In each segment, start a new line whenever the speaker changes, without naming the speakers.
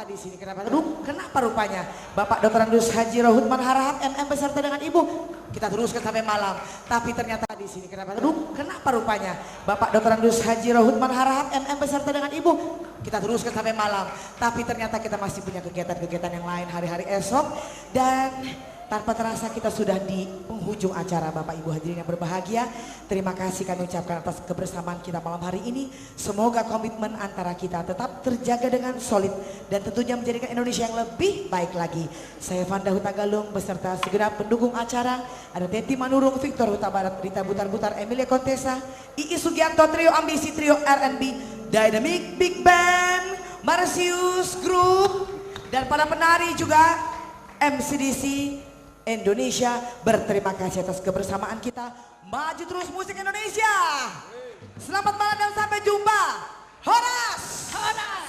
Di sini kenapa rupanya Bapak Dr. Andus Haji Rohutman Harahap MM beserta dengan Ibu kita teruskan sampai malam, tapi ternyata di sini kenapa rupanya Bapak Dr. Andus Haji Rohutman Harahap MM beserta dengan Ibu kita teruskan sampai malam, tapi ternyata kita masih punya kegiatan-kegiatan yang lain hari-hari esok. Dan tanpa terasa kita sudah di penghujung acara. Bapak Ibu hadirin yang berbahagia, terima kasih kami ucapkan atas kebersamaan kita malam hari ini. Semoga komitmen antara kita tetap terjaga dengan solid dan tentunya menjadikan Indonesia yang lebih baik lagi. Saya Fanda Huta Galung beserta segenap pendukung acara, ada Teti Manurung, Victor Huta Barat, Rita Butar-Butar, Emilia Contessa, Ii Sugianto, Trio Ambisi, Trio R&B, Dynamic Big Band, Marsius Group, dan para penari juga MCDC Indonesia. Berterima kasih atas kebersamaan kita. Maju terus musik Indonesia. Selamat malam dan sampai jumpa. Horas. Horas.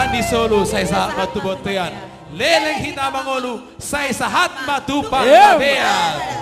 Di Solo saya sahabat Batu Botean leleng hita mangolu say sahat matupang kabean.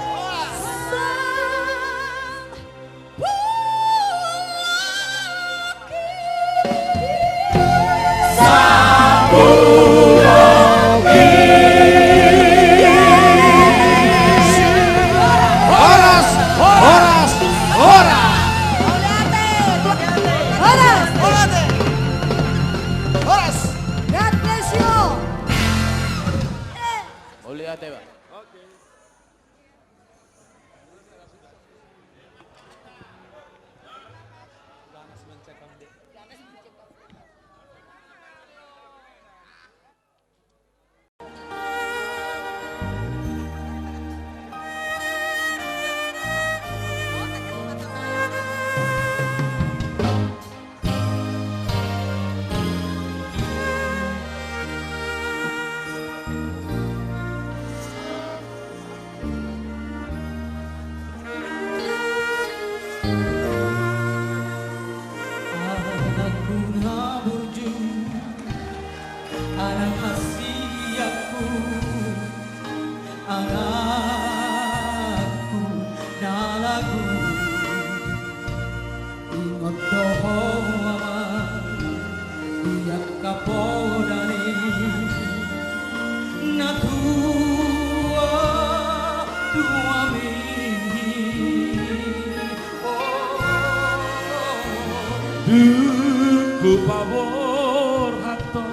Duku pavor hatto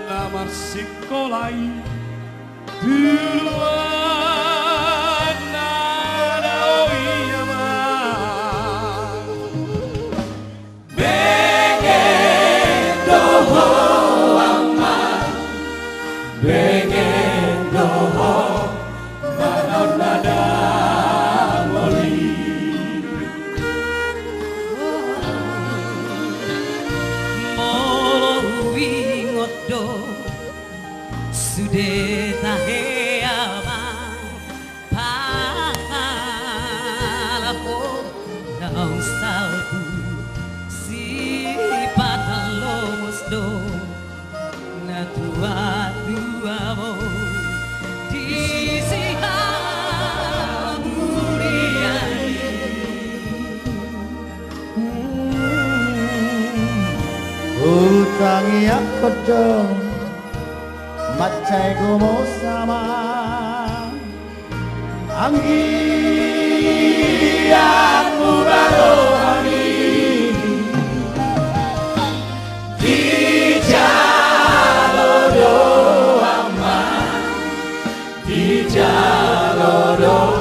lamar sikolai duluan nada oyama pengen doho aman pengen doho manon nada moli
sudah tahe abang palapo daun salbu si patalomos do na tua mo di sihamuriani
utangi aku dong macai como sama anggianmu barohani di jalodo aman di jalodo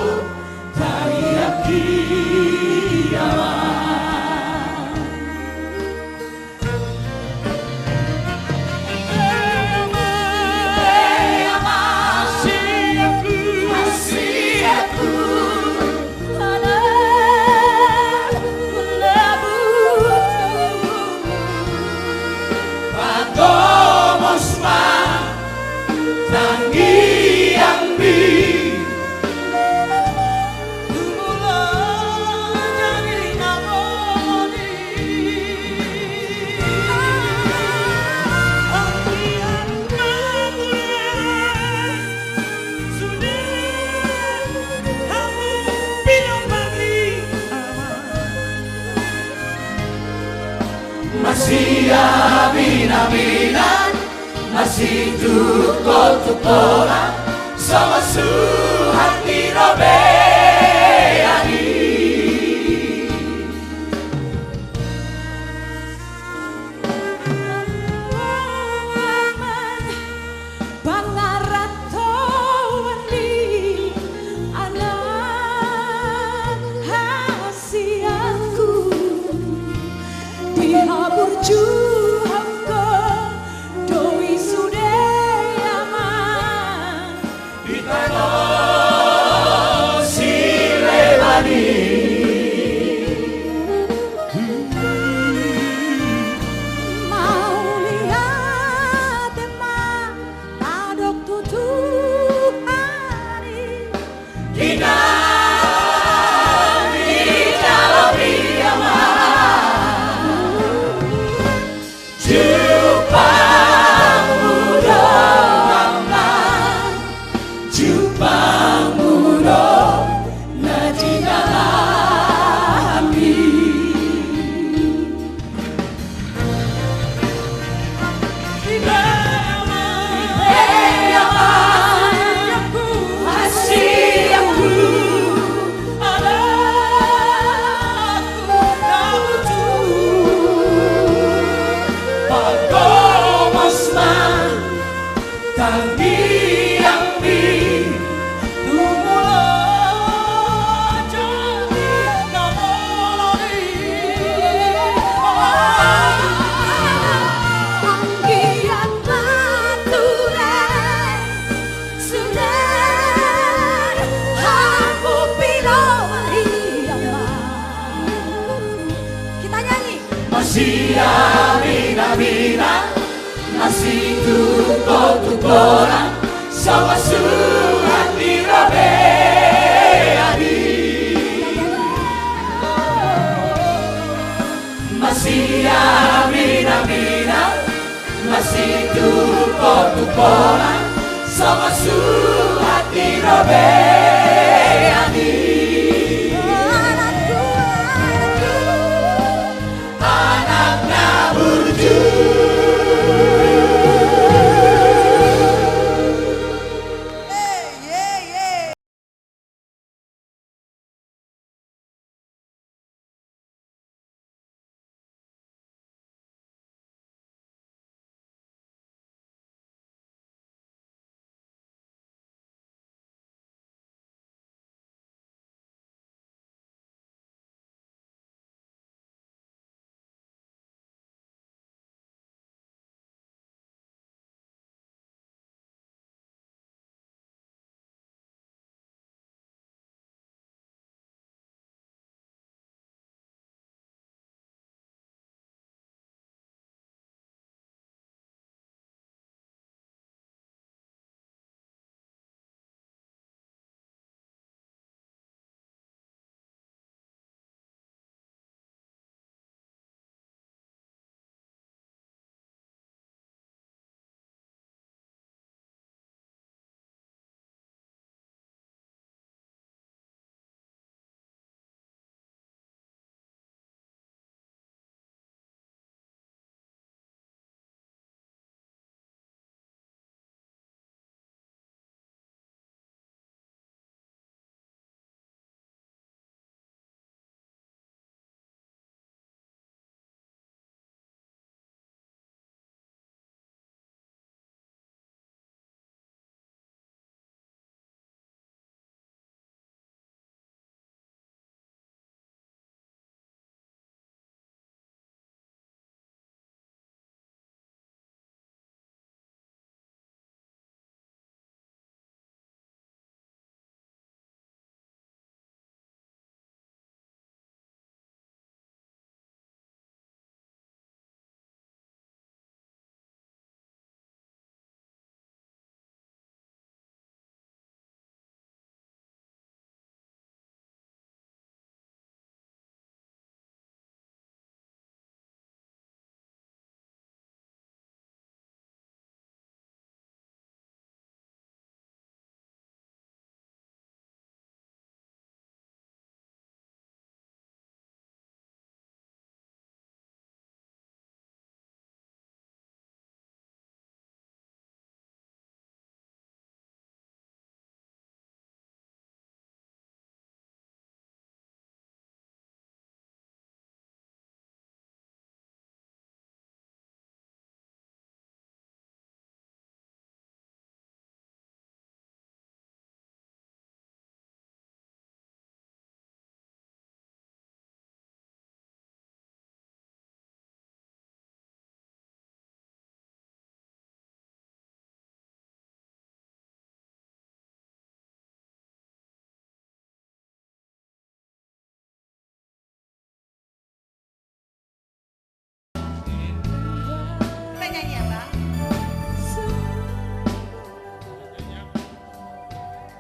tariak kiamat.
Masih abina-bina masih tuko-tukoran sama suhati robeani
Bangarato wani anak hasiaku dihabur juhamko doi sudeyaman
di tanah silebani
mau lihat emang adok tutup hari
Dina di dalam riaman jumpa muda
Jupangmu na di dalam hati. Mina masih tuko-tukora sama surat dirabeani. Masih mina masih tuko-tukora sama surat dirabeani.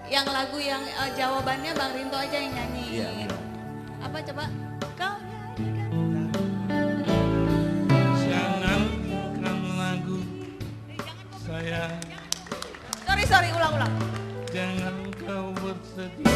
Yang lagu yang jawabannya Bang Rinto aja yang nyanyi.
Iya.
Apa coba? Kau nyanyikan.
Jangan kamu lagu saya.
Sorry, ulang.
jangan kau bersedih.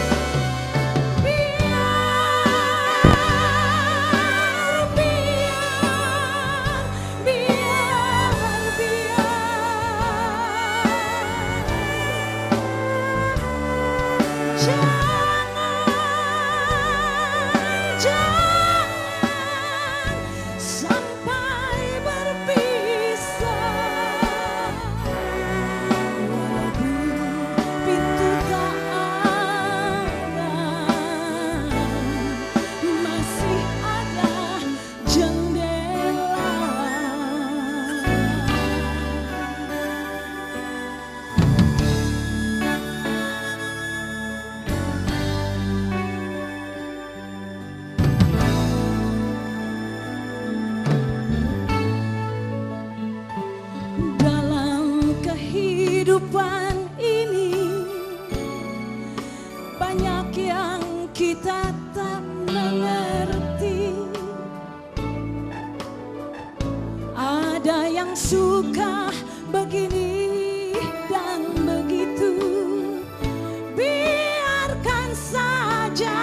Kehidupan ini banyak yang kita tak mengerti. Ada yang suka begini dan begitu. Biarkan saja.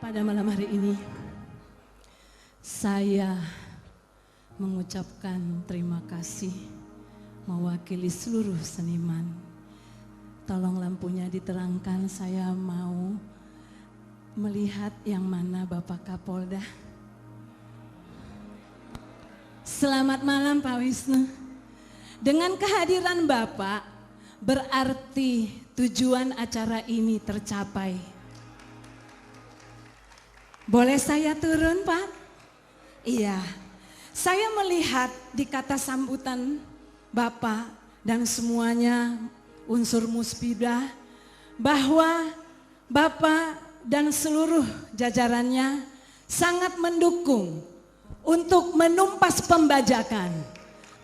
Pada malam hari ini, saya mengucapkan terima kasih mewakili seluruh seniman. Tolong lampunya diterangkan, saya mau melihat yang mana Bapak Kapolda. Selamat malam Pak Wisnu. Dengan kehadiran Bapak, berarti tujuan acara ini tercapai. Boleh saya turun, Pak? Iya, saya melihat di kata sambutan Bapak dan semuanya unsur musbidah bahwa Bapak dan seluruh jajarannya sangat mendukung untuk menumpas pembajakan,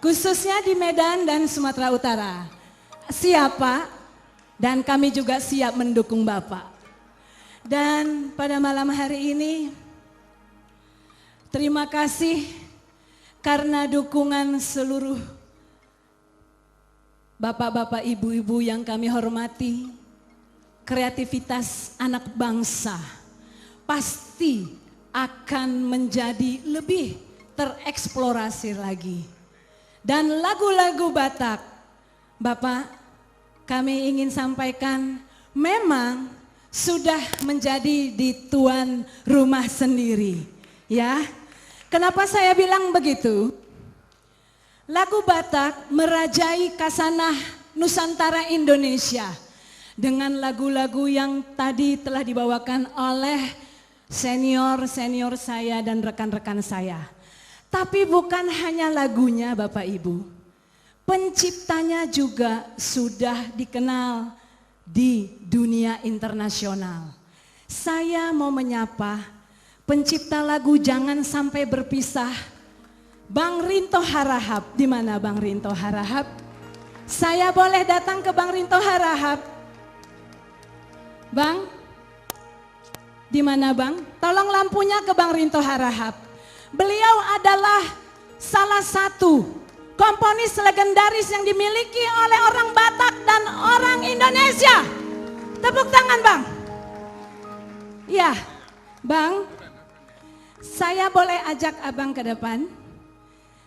khususnya di Medan dan Sumatera Utara. Siap, Pak? Dan kami juga siap mendukung Bapak. Dan pada malam hari ini, terima kasih karena dukungan seluruh bapak-bapak, ibu-ibu yang kami hormati. Kreativitas anak bangsa pasti akan menjadi lebih tereksplorasi lagi. Dan lagu-lagu Batak, Bapak, kami ingin sampaikan memang sudah menjadi di tuan rumah sendiri, ya. Kenapa saya bilang begitu? Lagu Batak merajai kasanah Nusantara Indonesia dengan lagu-lagu yang tadi telah dibawakan oleh senior saya dan rekan-rekan saya. Tapi bukan hanya lagunya Bapak Ibu, penciptanya juga sudah dikenal di dunia internasional. Saya mau menyapa pencipta lagu Jangan Sampai Berpisah, Bang Rinto Harahap. Di mana Bang Rinto Harahap? Saya boleh datang ke Bang Rinto Harahap? Bang? Di mana Bang? Tolong lampunya ke Bang Rinto Harahap. Beliau adalah salah satu komponis legendaris yang dimiliki oleh orang Batak dan orang Indonesia. Tepuk tangan Bang. Ya, Bang, saya boleh ajak Abang ke depan.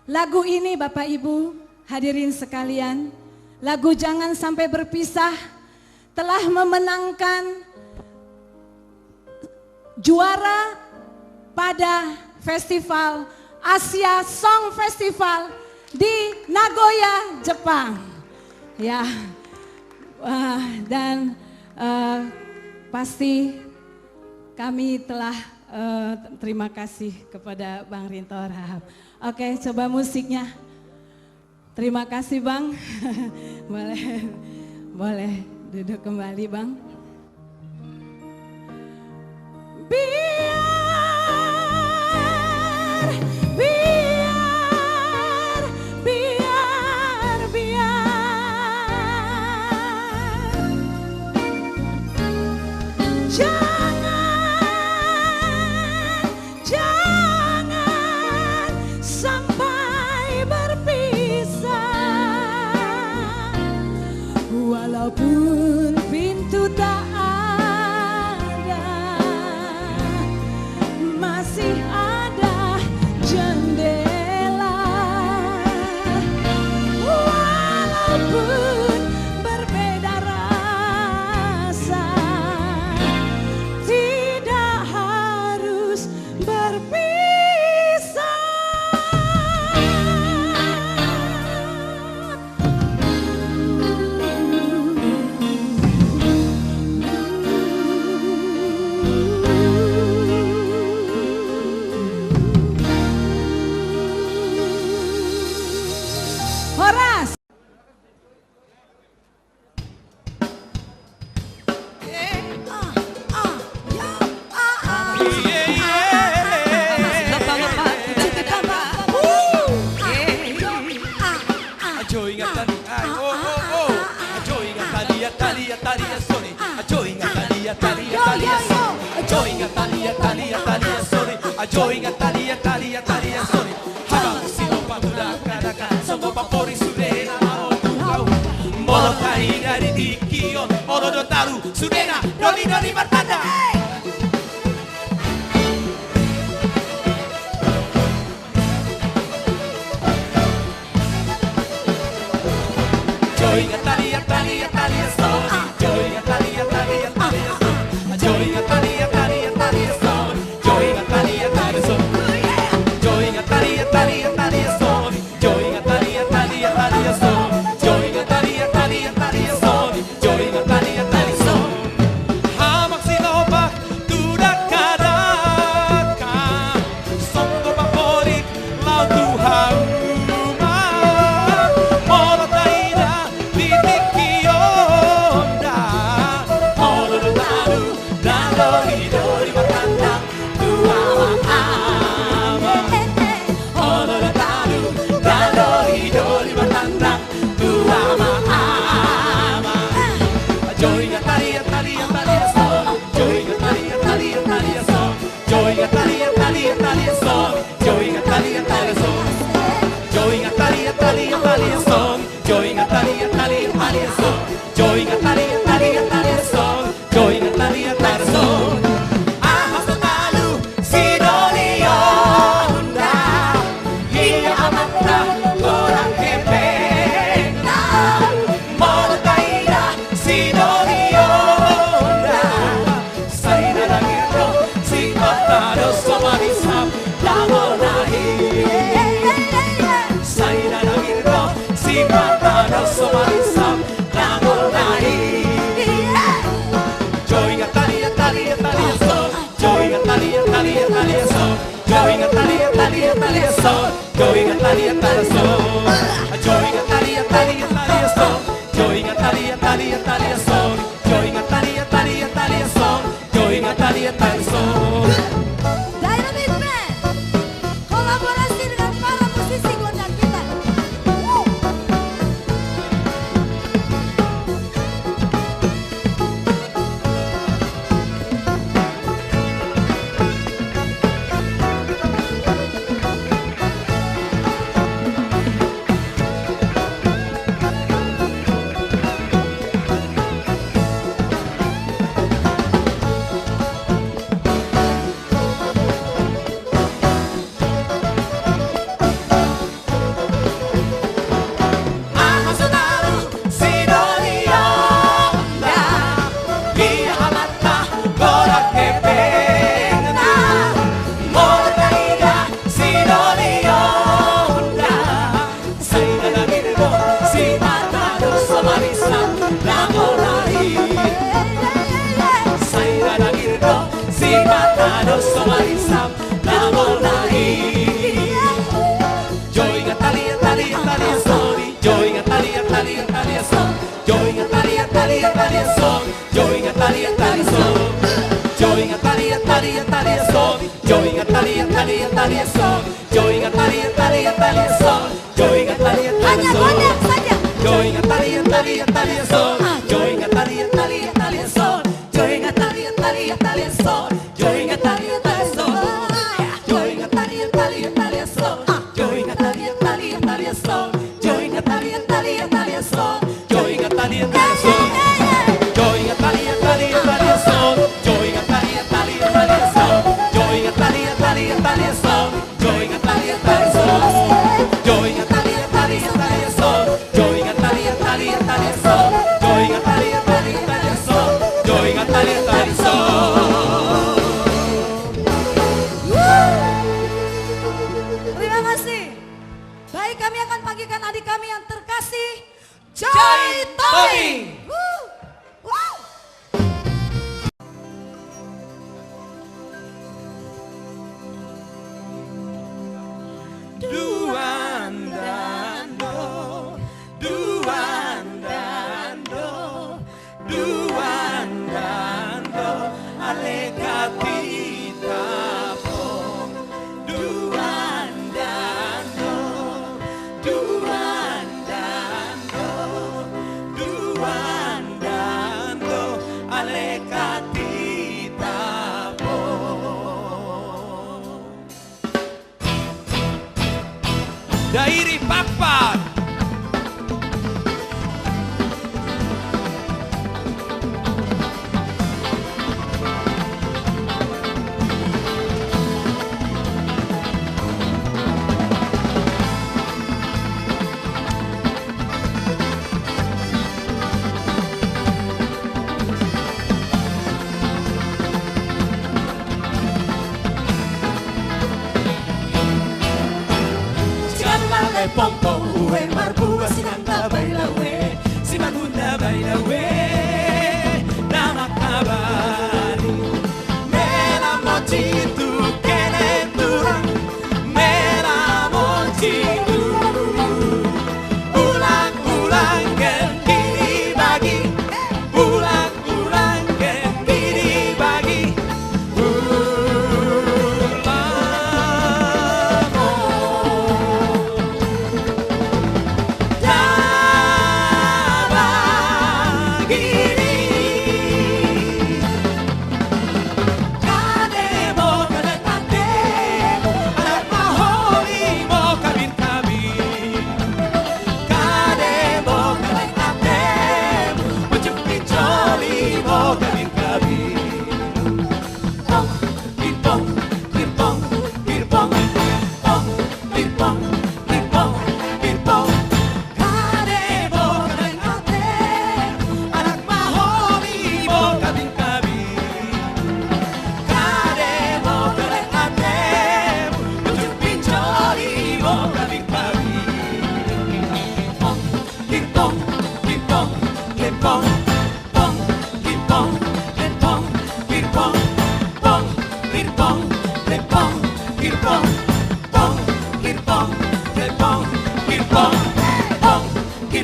Lagu ini Bapak Ibu, hadirin sekalian, lagu Jangan Sampai Berpisah telah memenangkan juara pada Festival Asia Song Festival di Nagoya, Jepang. Ya, dan pasti kami telah terima kasih kepada Bang Rinto Harahap. Oke, coba musiknya. Terima kasih Bang. boleh duduk kembali Bang.
Jangan sampai berpisah, walaupun pintu tak ada, masih ada jendela. Walaupun berbeda rasa, tidak harus berpisah.
Horas.
Ajo ingat tadi, Ajo ingat tadi ya tadi ya tadi ya sorry. Ajo ingat tadi ya tadi ya tadi ya sorry. Ajo ingat tadi ya tadi ya tadi ya sorry. Ajo ingat tadi ya tadi ya tadi ya sorry. Habang sino patuda kadaka sobo papori surena maotau. Molokai dari dikion orodo taru surena doli doli martanda. Ajo ingat tadi ya tadi ya tadi ya sorry. Ajo ingat tadi ya tadi ya tadi ya sorry. Ajo ingat tadi ya tadi ya tadi ya sorry. Ajo ingat tadi ya tadi ya sorry. Ajo ingat tadi ya tadi ya tadi ya sorry. Ajo ingat tadi ya tadi ya tadi ya sorry. Ajo ingat tadi ya tadi ya tadi ya sorry. Ajo ingat tadi ya tadi sorry. Hamak Joey Natalia Taraso, Joey Natalia Talia Talia Son, Joey Natalia Talia Talia Son, Joey Natalia Talia Talia Son, Joey Natalia Tarason.
Dynamite Band kolaborasi dengan para musisi gondang kita. Hanya gondang saja.
Joey Natalia Talia Talia Son, Joey Natalia Talia Talia Son, Joey Natalia Talia Talia Son, Joey Natalia Talia Son, Joey Natalia Talia Talia Son, Joey Natalia Talia Talia Son, Joey Natalia Talia Talia Son, Joey Natalia Talia Son, Joey Natalia Talia Talia Son, Joey Natalia Talia Talia Son, Joey Natalia Talia Talia Son, Joey Natalia Talia Son, Joey Natalia Talia Talia Son, Joey Natalia Talia Talia Son, Joey Natalia Talia Talia Son, Joey Natalia Talia Son.
Terima kasih. Baik, kami akan panggilkan adik kami yang terkasih, Joy Tommy. Wow.
Duandando, duandando, duandando, alecatita po. Duandando, duandando, duandando.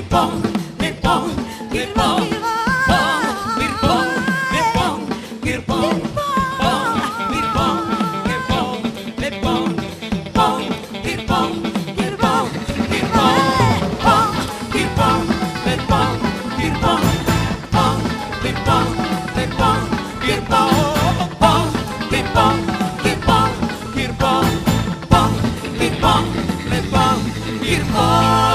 Girpong, girpong, girpong, pong, girpong, girpong, girpong, pong, girpong, girpong, girpong, pong, girpong, girpong, girpong, pong, girpong, girpong, girpong, pong, girpong, girpong, girpong, pong, girpong, girpong, girpong, pong, girpong, girpong, girpong.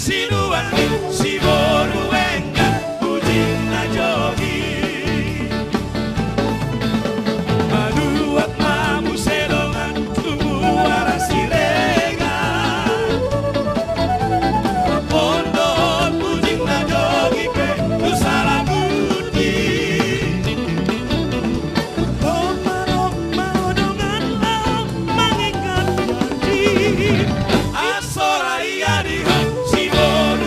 sinuan si boru enggan ujing na jogi maduat mamu sedongan tumuara sirenga pondok ujing na jogi pe tu salah budi Roma odongan lau mengikat janji asora iya di si boru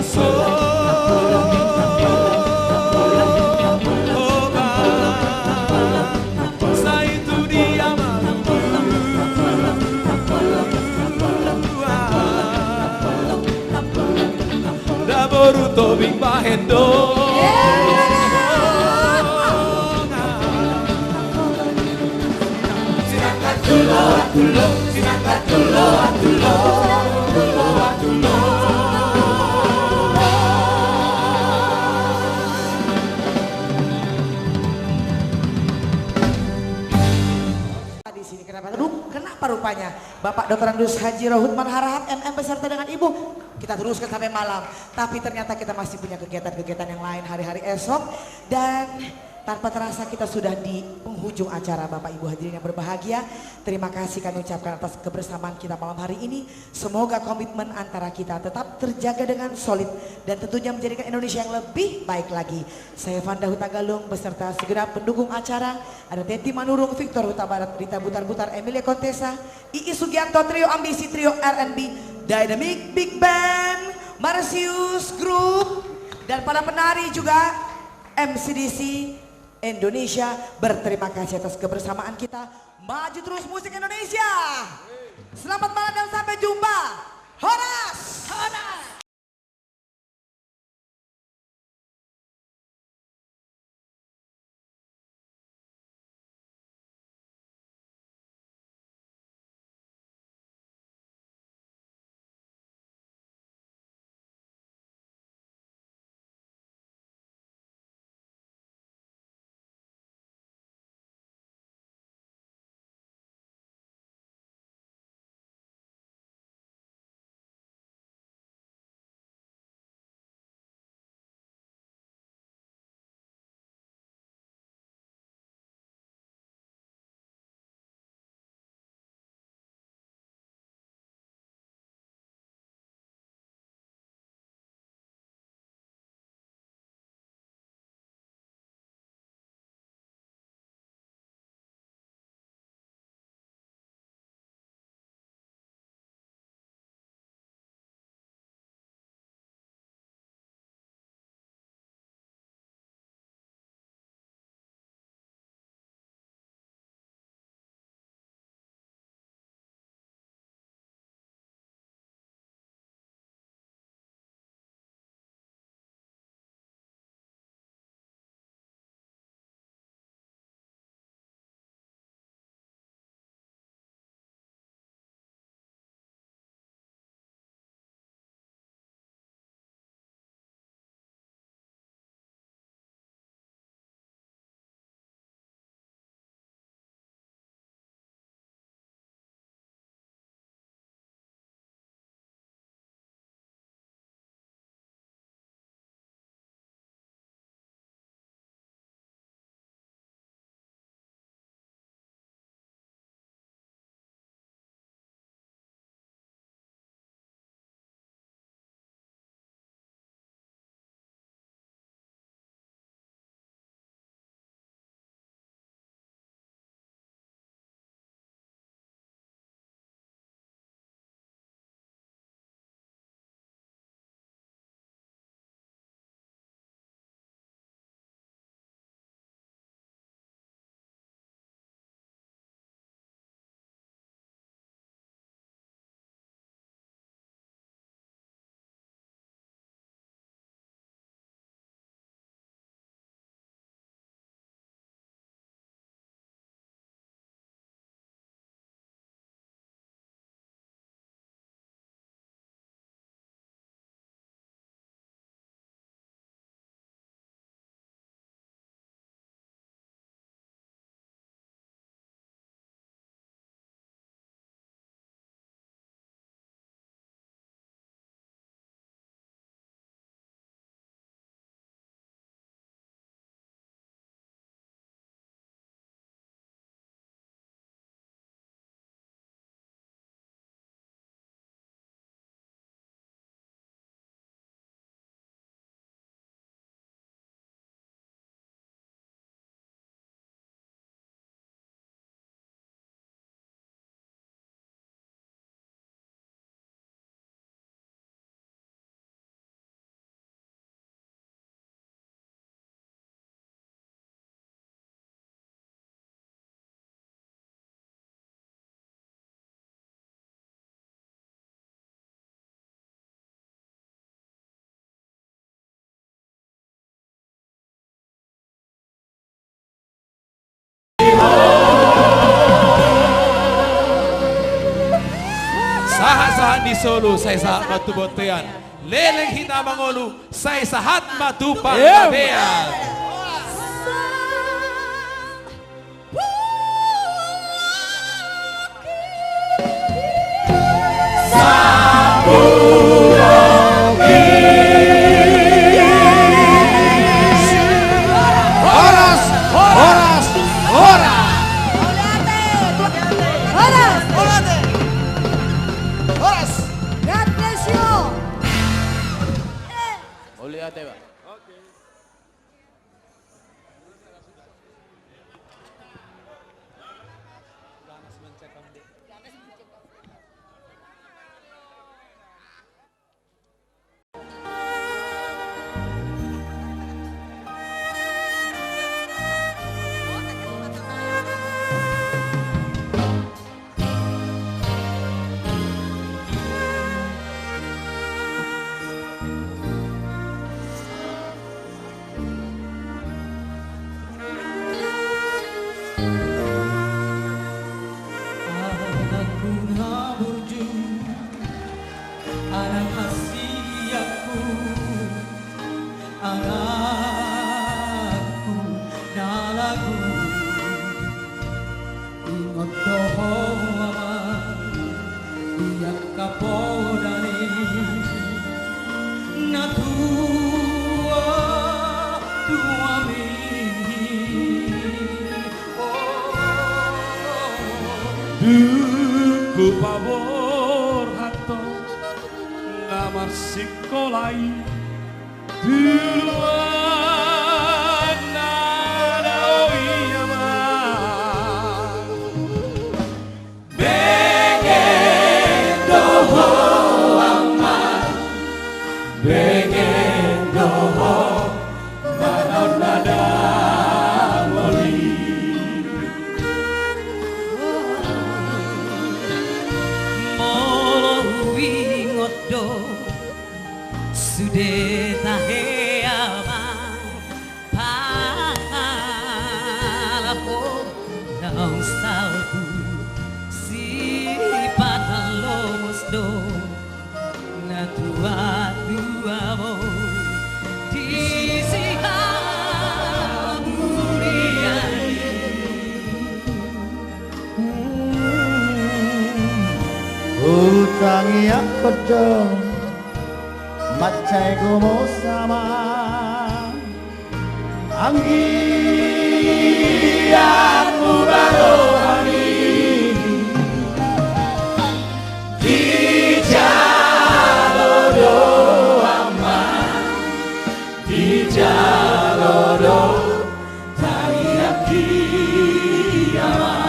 Coba Sai tu dia malu Da boruto bing bahendo
Di sini kenapa? Aduh, kenapa rupanya Bapak Dr. Andus Haji Rohutman Harahap MM beserta dengan Ibu kita teruskan sampai malam. Tapi ternyata kita masih punya kegiatan-kegiatan yang lain hari-hari esok dan tanpa terasa kita sudah di penghujung acara Bapak Ibu hadirin yang berbahagia. Terima kasih kami ucapkan atas kebersamaan kita malam hari ini. Semoga komitmen antara kita tetap terjaga dengan solid dan tentunya menjadikan Indonesia yang lebih baik lagi. Saya Vanda Huta Galung beserta segenap pendukung acara. Ada Teti Manurung, Victor Huta Barat, Rita Butar-Butar, Emilia Contessa, Ii Sugianto, Trio Ambisi, Trio R&B, Dynamic Big Band, Marsius Group, dan para penari juga MCDC Indonesia. Berterima kasih atas kebersamaan kita. Maju terus musik Indonesia. Selamat malam dan sampai jumpa. Horas.
di Solo sa isahat matubotean. Leleng hinamangolu sa isahat matupang babean.
God bless you.
Duku pabor hato ngamar sikolai duluan nada oyama
Bengen doho aman Bengen doho manon nada moli
Molo wingodo sude tahe abang palaho naung salbu si patalomos do na tua mo di
Utangi aku dong Macai gomo sama Anggianmu baru hari
Di jalodo aman Di jalodo tariak kiamat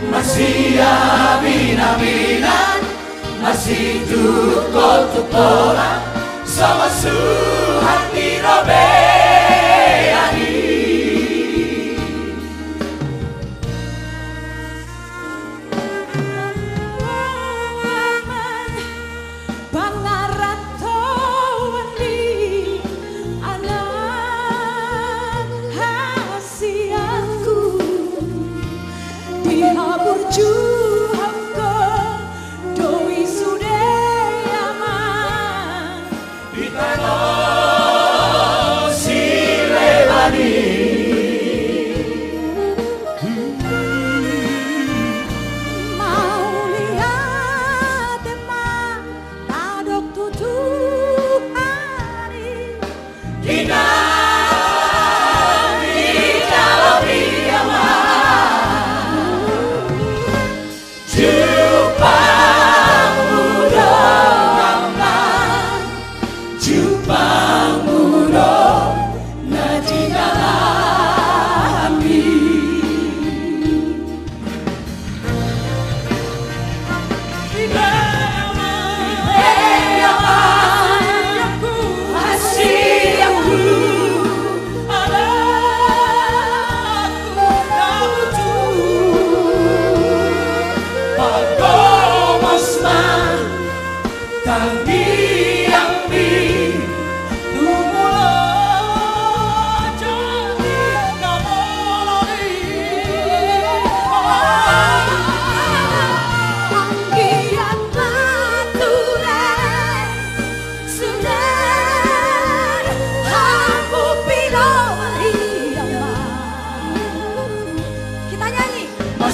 Masih abin-abinan Masih tukol-tukolan Sama suhati robeani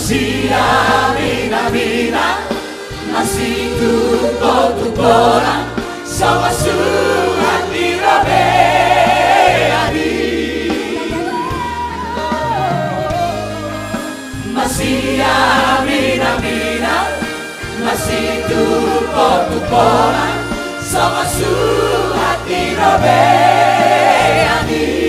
masih mina-mina, masih tuko-tukoran, sama hati rabe adi. Masih mina-mina, masih tuko-tukoran, sama hati rabe adi.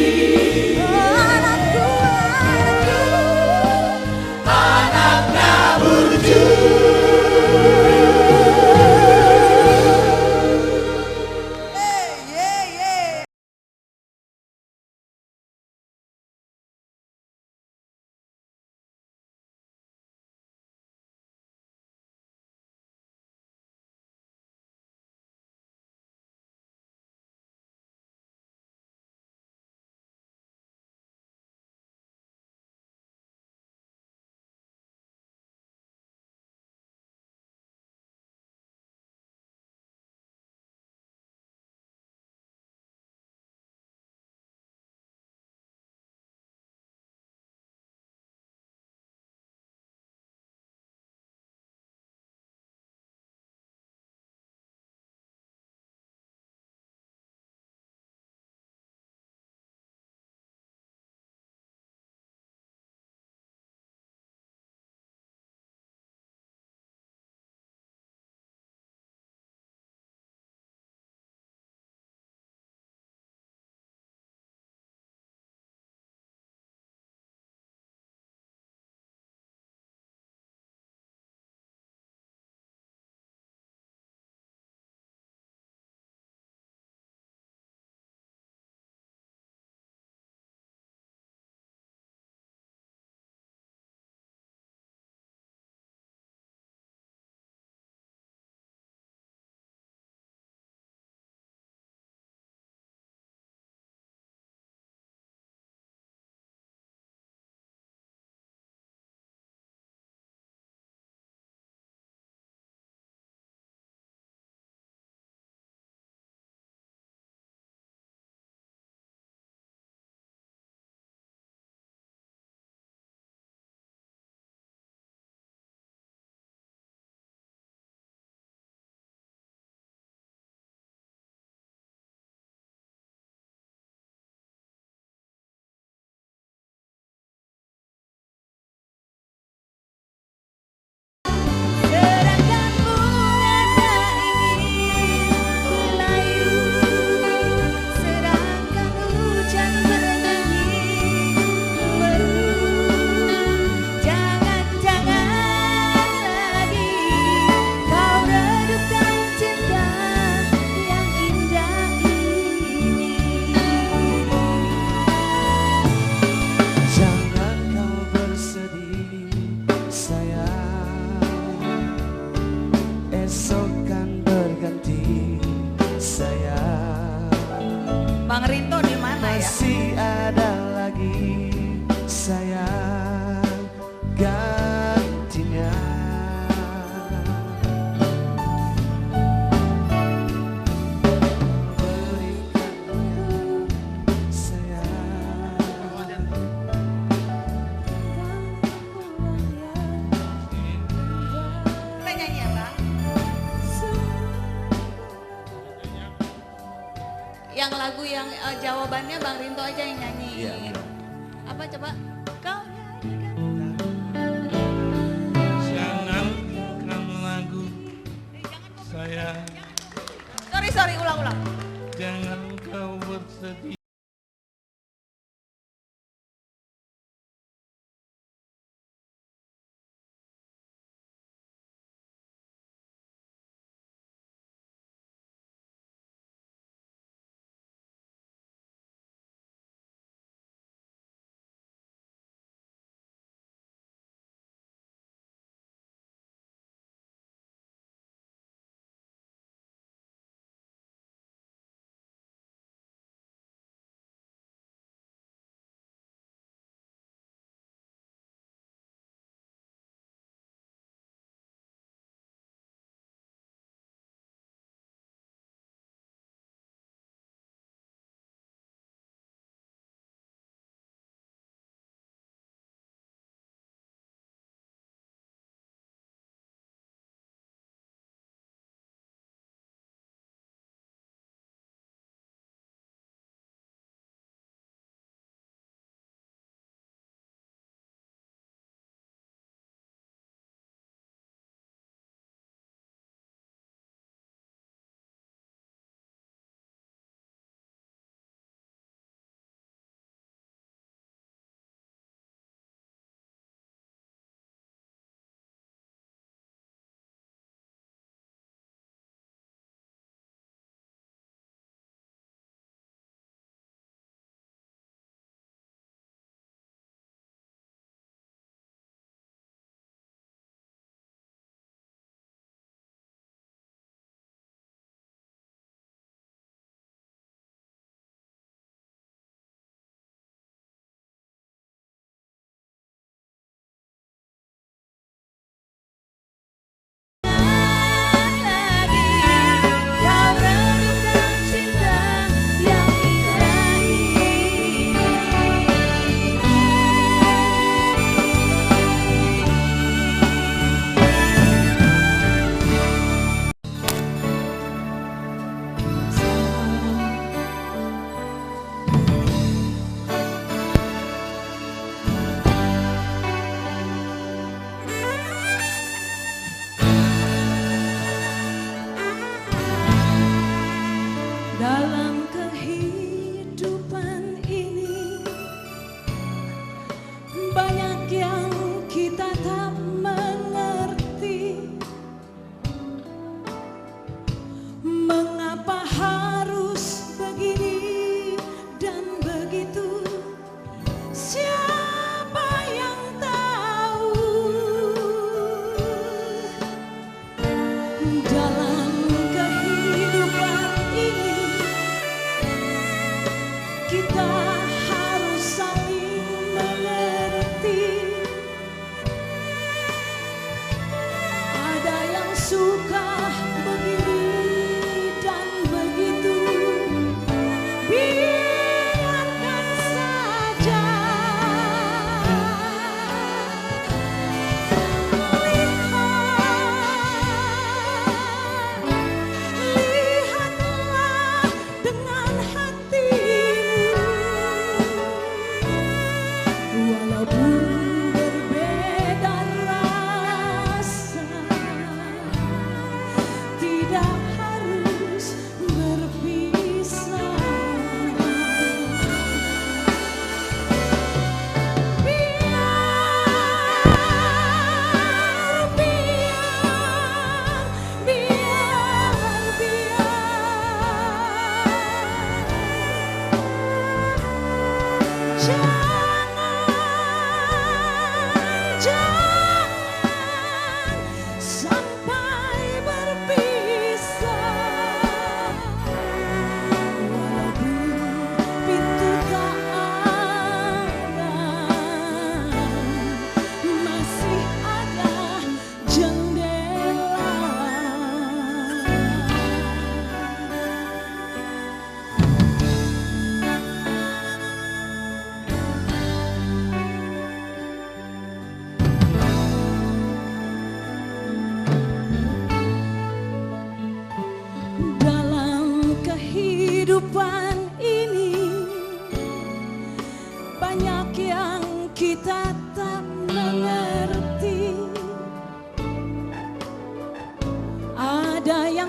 Bang Rinto di mana ya?
Masih ada lagi sayang gantinya. Berikannya sayang.
Kita nyanyi ya Bang?
Yang lagu yang jawabannya Bang Rinto aja yang nyanyi.
Iya.
Apa coba? Kau nyanyikan.
Jangan kamu lagu saya,
Sorry, ulang.
jangan kau bersedih.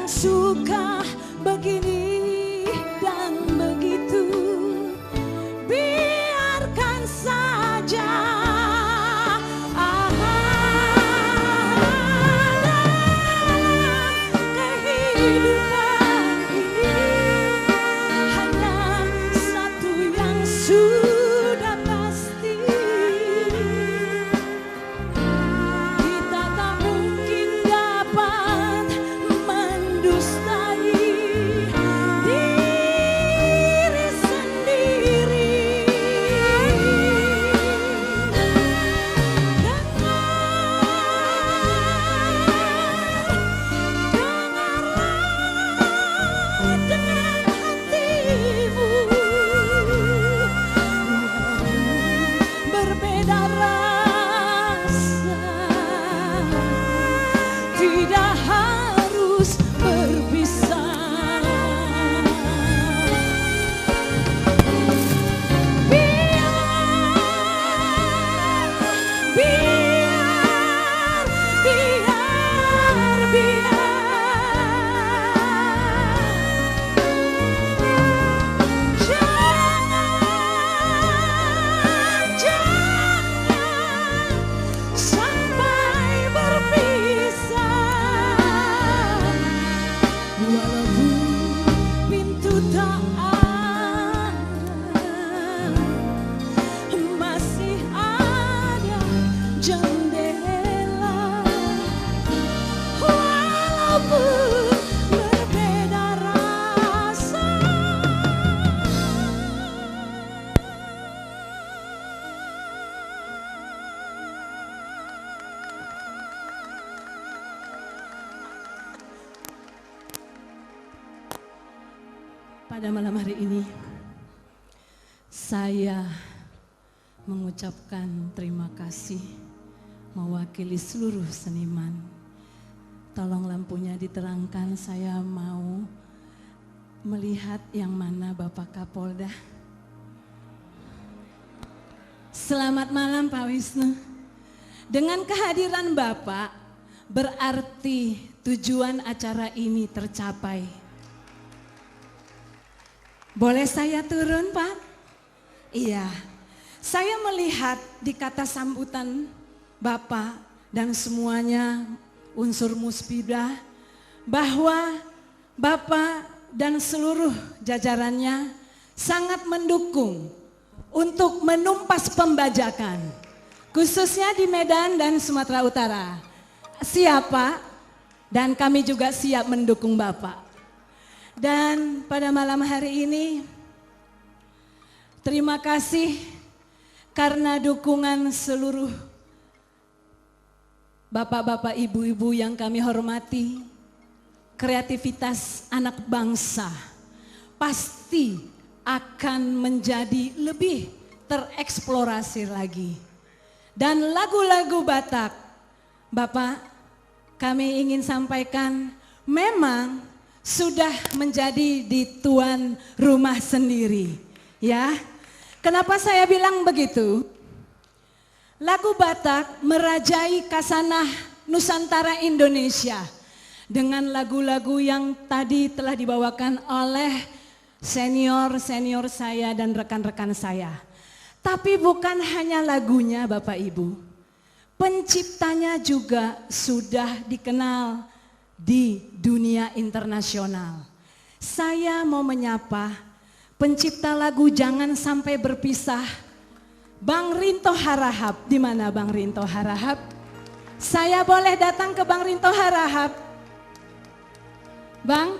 yang suka begini dan begitu, biarkan saja. Kehidupan ini hanya satu yang sudah pasti, kita tak mungkin dapat mendustai diri sendiri. Dengan hatimu, berbeda rasa, tidak harus berpisah. Jangan sampai berpisah, walaupun pintu tak ada, masih ada jendela. Walaupun berbeda rasa, pada malam hari ini saya mengucapkan terima kasih mewakili seluruh seniman. Tolong lampunya diterangkan, saya mau melihat yang mana Bapak Kapolda. Selamat malam Pak Wisnu. Dengan kehadiran Bapak berarti tujuan acara ini tercapai. Boleh saya turun Pak? Iya, saya melihat di kata sambutan Bapak dan semuanya unsur musbidah bahwa Bapak dan seluruh jajarannya sangat mendukung untuk menumpas pembajakan, khususnya di Medan dan Sumatera Utara. Siapa? Dan kami juga siap mendukung Bapak. Dan pada malam hari ini, terima kasih karena dukungan seluruh bapak-bapak, ibu-ibu yang kami hormati. Kreativitas anak bangsa pasti akan menjadi lebih tereksplorasi lagi. Dan lagu-lagu Batak, Bapak, kami ingin sampaikan memang sudah menjadi di tuan rumah sendiri, ya. Kenapa saya bilang begitu? Lagu Batak merajai kasanah Nusantara Indonesia dengan lagu-lagu yang tadi telah dibawakan oleh senior-senior saya dan rekan-rekan saya. Tapi bukan hanya lagunya Bapak Ibu, penciptanya juga sudah dikenal di dunia internasional. Saya mau menyapa pencipta lagu Jangan Sampai Berpisah, Bang Rinto Harahap. Di mana Bang Rinto Harahap? Saya boleh datang ke Bang Rinto Harahap? Bang,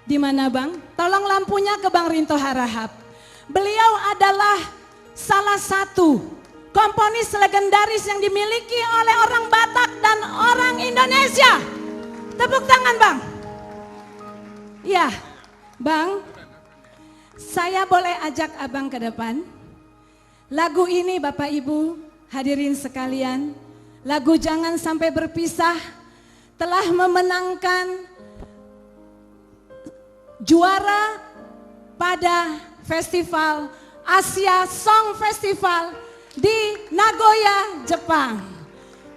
di mana Bang? Tolong lampunya ke Bang Rinto Harahap. Beliau adalah salah satu komponis legendaris yang dimiliki oleh orang Batak dan orang Indonesia. Tepuk tangan Bang. Ya, Bang, saya boleh ajak Abang ke depan. Lagu ini Bapak Ibu hadirin sekalian, lagu Jangan Sampai Berpisah telah memenangkan juara pada festival Asia Song Festival di Nagoya, Jepang.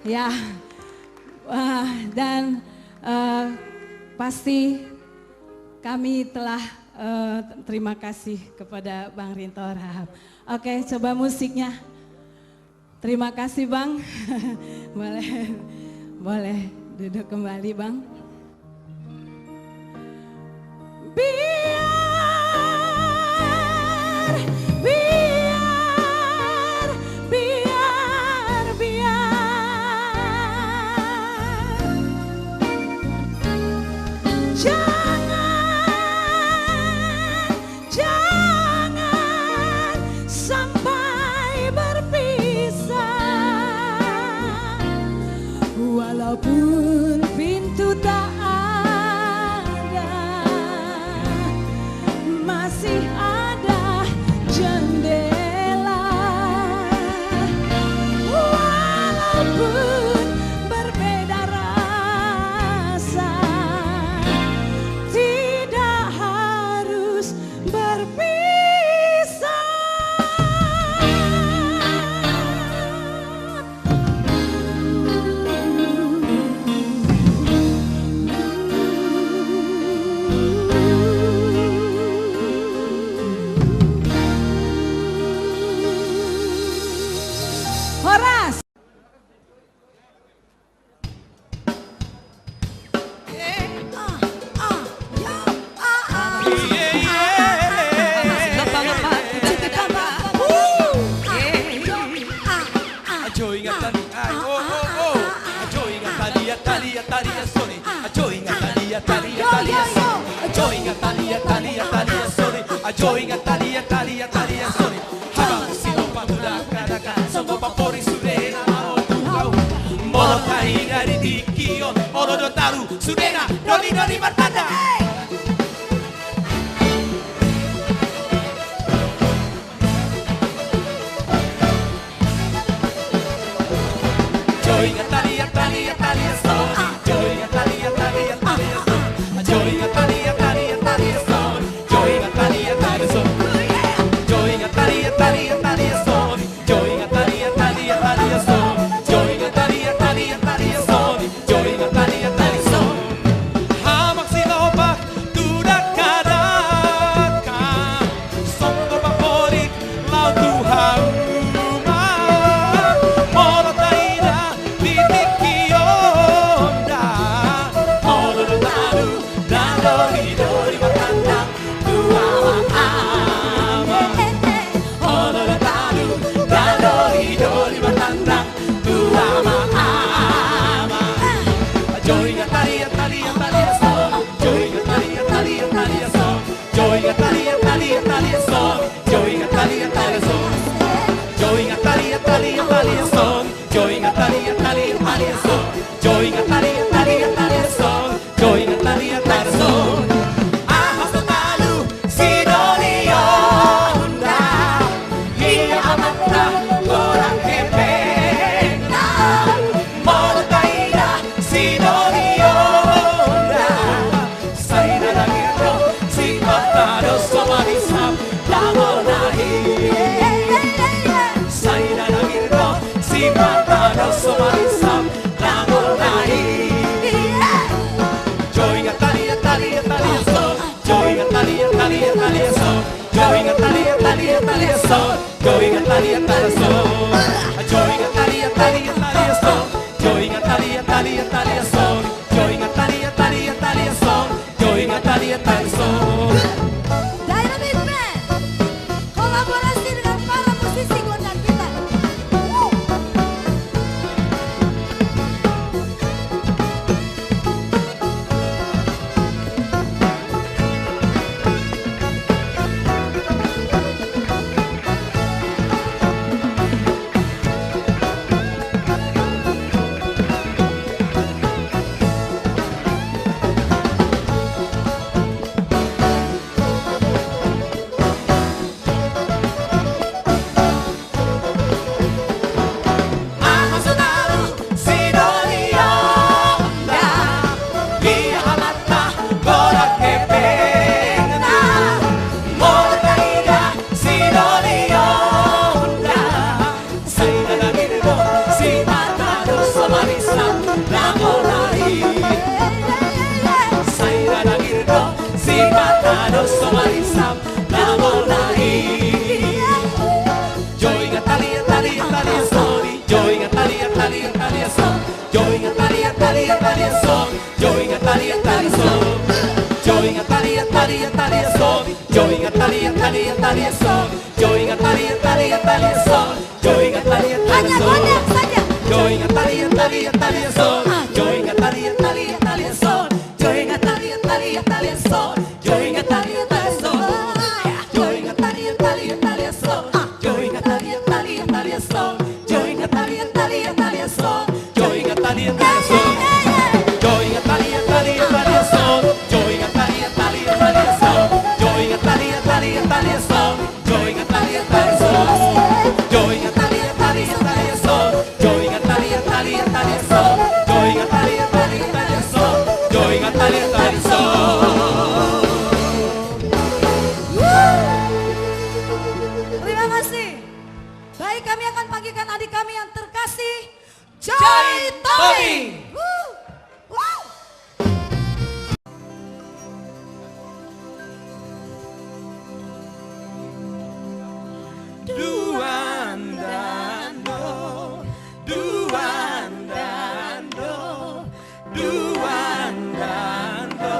Ya, dan pasti kami telah terima kasih kepada Bang Rinto Harahap. Oke, coba musiknya. Terima kasih Bang. boleh duduk kembali Bang.
Jangan sampai berpisah, walaupun pintu tak ada, masih ada jendela. Walaupun berbeda rasa, tidak harus berpisah.
Horas.
Ajo ingat tadi, oh oh oh. Ajo ingat tadi ya tadi ya tadi ya sorry. Ajo ingat tadi ya tadi ya tadi ya sorry. Ajo ingat tadi ya tadi ya tadi ya sorry. Ajo ingat tadi ya tadi ya tadi ya sorry. Habang sino pa muda kadaka, songo pa pori surena maro tukau. Moro tai dari dikion, oro do taru surena, noni noni martanda. Yo ingat tadi ya tadi ya tadi ya sorry. Yo ingat tadi ya tadi ya tadi ya sorry. Yo ingat tadi ya tadi ya tadi ya sorry. Yo ingat tadi ya tadi ya sorry. Yo ingat tadi ya tadi ya tadi ya sorry. Yo ingat tadi ya tadi ya tadi ya sorry. Yo ingat tadi ya tadi ya tadi ya sorry. Yo ingat tadi ya tadi sorry. Hamak sinopak tudak kadaka, songo favorit lau Tuhan.
Dynamite Band kolaborasi dengan para musisi gondang kita.
Joey Natalia, Talia, Talia son. Joey Natalia, Talia, Talia son. Joey Natalia, Talia son. Joey Natalia, Talia, Talia son. Joey Natalia, Talia, Talia son. Joey Natalia, Talia, Talia son. Joey Natalia, Talia son. Joey Natalia, Talia, Talia son. Joey Natalia, Talia, Talia son. Joey Natalia, Talia, Talia son. Joey Natalia, Talia son. Joey Natalia, Talia, Talia son. Joey Natalia, Talia, Talia son. Joey Natalia, Talia, Talia son. Joey Natalia, Talia son. Joey Natalia, Talia, Talia son. Joey Natalia, Talia, Talia son. Joey Natalia, Talia, Talia son. Joey Natalia, Talia son. Joey Natalia, Talia, Talia son. Joey Natalia, Talia, Talia son. Joey Natalia, Talia, Talia son. Joey Natalia, Talia son.
Terima kasih. Baik, kami akan panggilkan adik kami yang terkasih, Joy Tobing. Wow.
Duandando, duandando, duandando,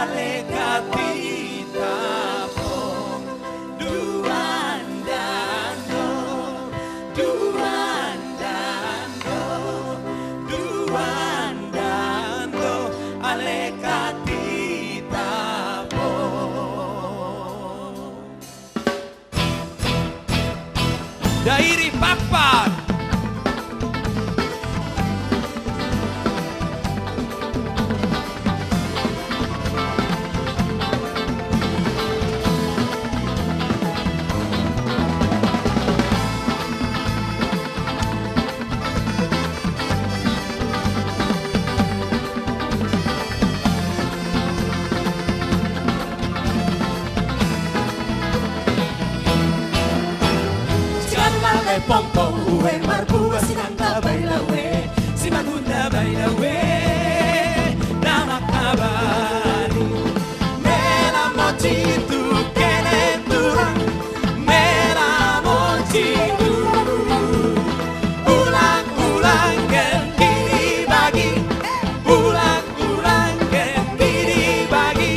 alegratita po. Duandando, duandando, duandando, alegratita po. Dairi Pakpak. Pongpong uwe marbua sinanta baila we simagunda baila we namakabari mera mochitu kenetu mera mochitu ulang ulang kiri bagi ulang ulang kiri bagi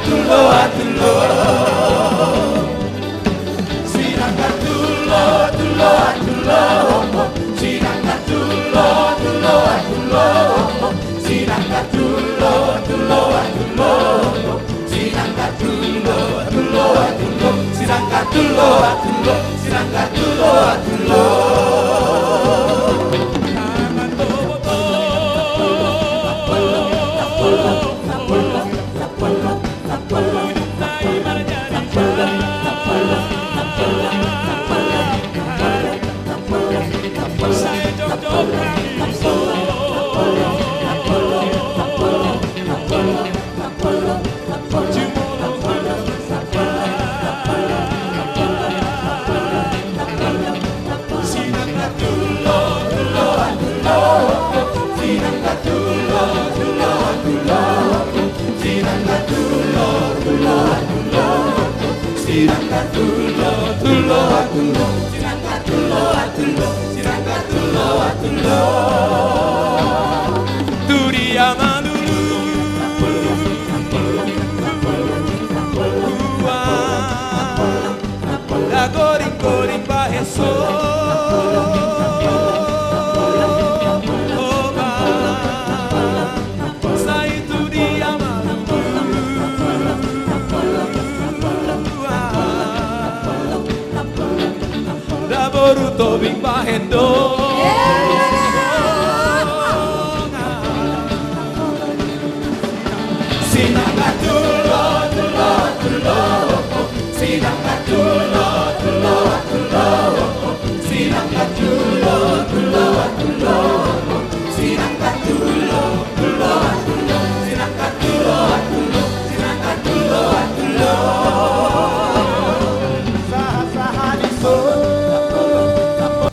atulo atulo Sirang atulo atulo atulo Sirang atulo atulo atulo Sirang atulo atulo atulo Sirang atulo atulo atulo Sirang atulo atulo Sirang atulo atulo Goring baheso Sai tu dia malu Da boruto bing bahendo